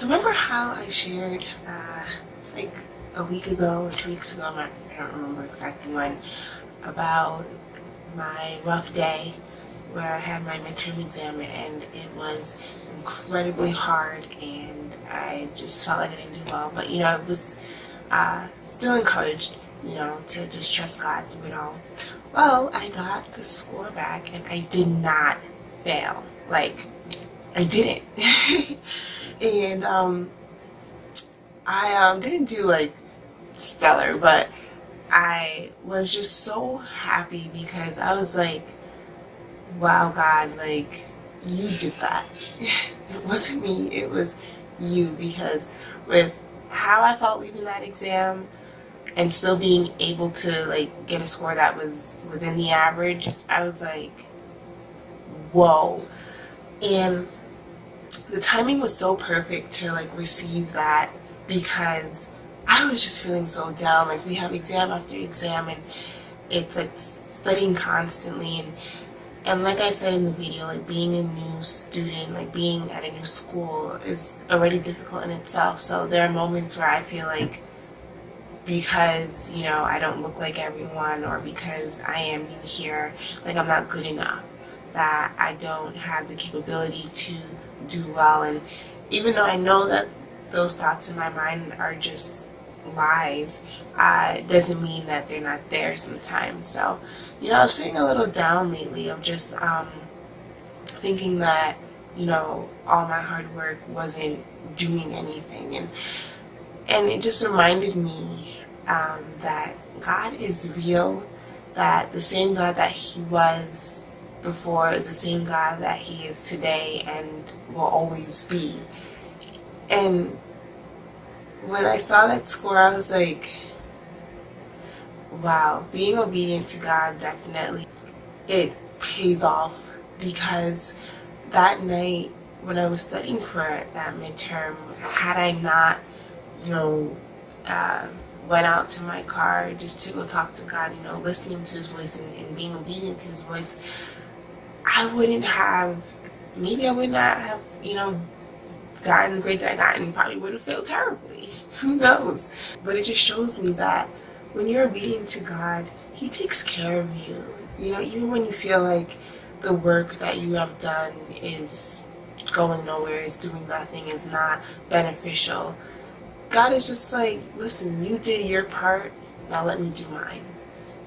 So remember how I shared like a week ago or 2 weeks ago, I don't remember exactly when, about my rough day where I had my midterm exam and it was incredibly hard and I just felt like I didn't do well. But I was still encouraged, to just trust God through it all. Well, I got the score back and I did not fail. Like, I didn't. And I didn't do like stellar, but I was just so happy because I was like, wow, God, like, you did that. It wasn't me, it was you, because with how I felt leaving that exam and still being able to like get a score that was within the average, I was like, whoa. And the timing was so perfect to like receive that because I was just feeling so down. Like, we have exam after exam and it's like studying constantly, and like I said in the video, like, being a new student, like being at a new school is already difficult in itself. So there are moments where I feel like because I don't look like everyone, or because I am new here, like I'm not good enough, that I don't have the capability to do well. And even though I know that those thoughts in my mind are just lies, doesn't mean that they're not there sometimes. So I was feeling a little down lately of just thinking that all my hard work wasn't doing anything, and it just reminded me that God is real, that the same God that He was before, the same God that He is today and will always be. And when I saw that score, I was like, wow, being obedient to God, definitely, it pays off. Because that night when I was studying for that midterm, had I not, went out to my car just to go talk to God, listening to His voice and being obedient to His voice, I would not have gotten the grade that I got, and probably would have failed terribly. Who knows? But it just shows me that when you're obedient to God, He takes care of you. Even when you feel like the work that you have done is going nowhere, is doing nothing, is not beneficial, God is just like, listen, you did your part, now let me do mine.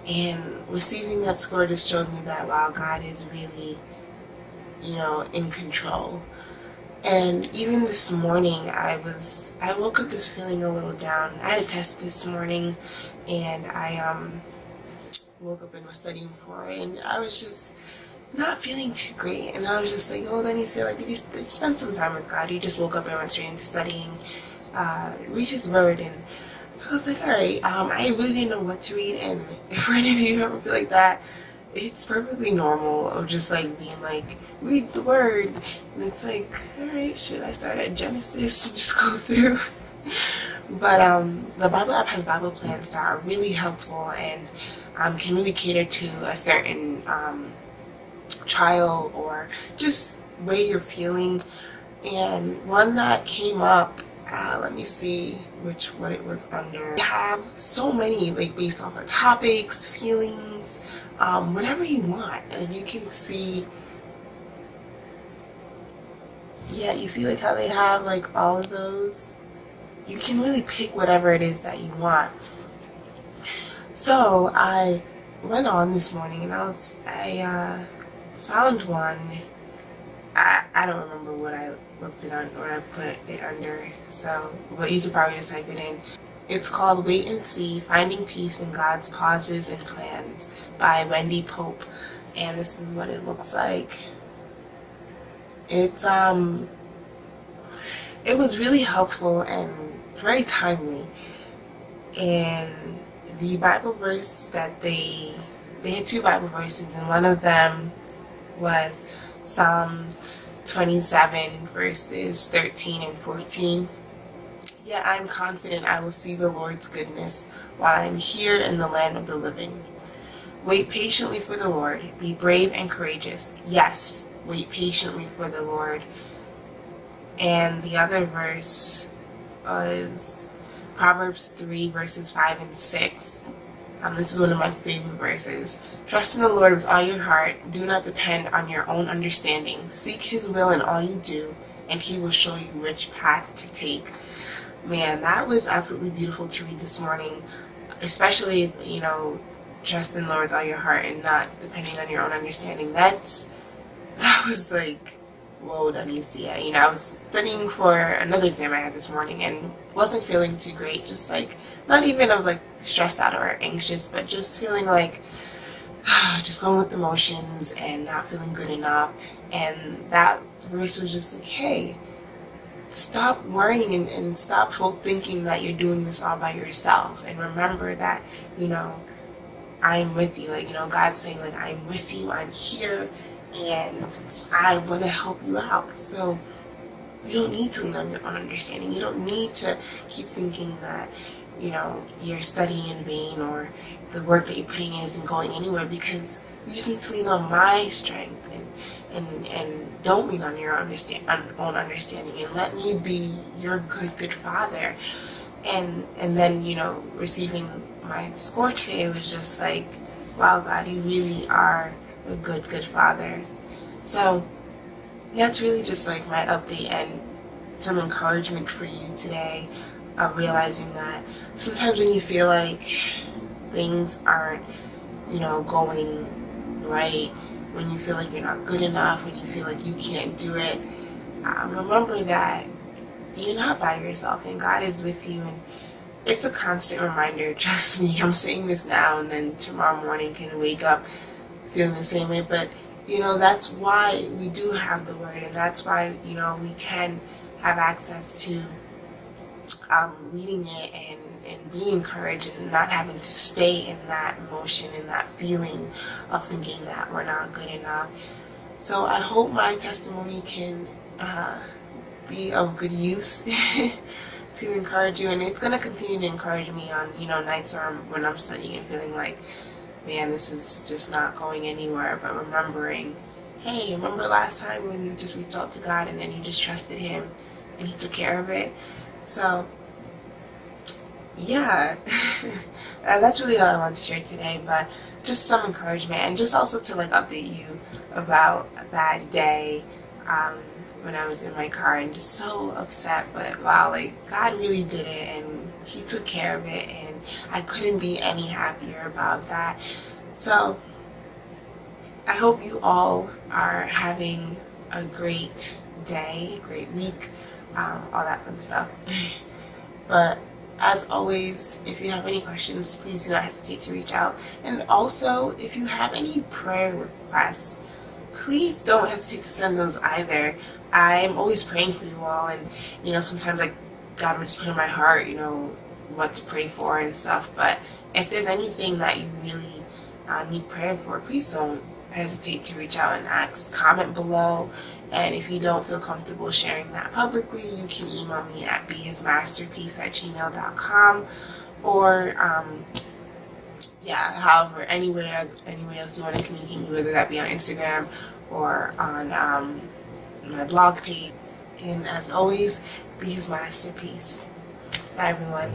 And receiving that score just showed me that, wow, God is really, in control. And even this morning, I woke up just feeling a little down. I had a test this morning, and I woke up and was studying for it, and I was just not feeling too great. And I was just like, oh, then he said, like, did you spend some time with God? You just woke up and went straight into studying, read His Word. And I was like, all right, I really didn't know what to read. And if any of you ever feel like that, it's perfectly normal of just like being like, read the Word. And it's like, all right, should I start at Genesis and just go through? But the Bible app has Bible plans that are really helpful and can really cater to a certain trial or just way you're feeling. And one that came up, let me see what it was under. You have so many, like, based off of topics, feelings, whatever you want. And you can see, you see like how they have like all of those. You can really pick whatever it is that you want. So I went on this morning and I found one. I don't remember what I looked it on, or I put it under, so, but you could probably just type it in. It's called Wait and See, Finding Peace in God's Pauses and Plans by Wendy Pope, and this is what it looks like. It's it was really helpful and very timely, and the Bible verse that they had two Bible verses, and one of them was Psalm 27 verses 13 and 14. Yet I am confident I will see the Lord's goodness while I am here in the land of the living. Wait patiently for the Lord. Be brave and courageous. Yes, wait patiently for the Lord. And the other verse was Proverbs 3 verses 5 and 6. This is one of my favorite verses. Trust in the Lord with all your heart. Do not depend on your own understanding. Seek His will in all you do, and He will show you which path to take. Man, that was absolutely beautiful to read this morning. Especially, trust in the Lord with all your heart and not depending on your own understanding. That was like, whoa, Donicia. I was studying for another exam I had this morning and wasn't feeling too great. Just like, not even of like stressed out or anxious, but just feeling like just going with the motions and not feeling good enough. And that verse was just like, hey, stop worrying and stop thinking that you're doing this all by yourself. And remember that, I'm with you. Like, God's saying, like, I'm with you, I'm here, and I want to help you out. So you don't need to lean on your own understanding. You don't need to keep thinking that, you're studying in vain or the work that you're putting in isn't going anywhere, because you just need to lean on my strength and don't lean on your own understanding, and let me be your good father. And then, receiving my score today was just like, wow, God, you really are a good father. So that's really just like my update and some encouragement for you today, of realizing that sometimes when you feel like things aren't, going right, when you feel like you're not good enough, when you feel like you can't do it, remember that you're not by yourself and God is with you. And it's a constant reminder. Trust me, I'm saying this now and then tomorrow morning can wake up feeling the same way. But that's why we do have the word, and that's why we can have access to reading it and be encouraged, and not having to stay in that emotion and that feeling of thinking that we're not good enough. So I hope my testimony can be of good use to encourage you, and it's going to continue to encourage me on nights when I'm studying and feeling like, man, this is just not going anywhere. But remembering, hey, remember last time when you just reached out to God and then you just trusted Him and He took care of it? So yeah, that's really all I wanted to share today, but just some encouragement, and just also to like update you about that day when I was in my car and just so upset. But wow, like God really did it, and He took care of it, and I couldn't be any happier about that. So I hope you all are having a great day, great week, all that fun stuff. But as always, if you have any questions, please do not hesitate to reach out. And also, if you have any prayer requests, please don't hesitate to send those either. I'm always praying for you all, and sometimes like God would just put in my heart, what to pray for and stuff. But if there's anything that you really need prayer for, please don't hesitate to reach out and ask. Comment below. And if you don't feel comfortable sharing that publicly, you can email me at behismasterpiece@gmail.com, or however, anywhere else you want to communicate with me, whether that be on Instagram or on my blog page. And as always, be His masterpiece. Bye, everyone.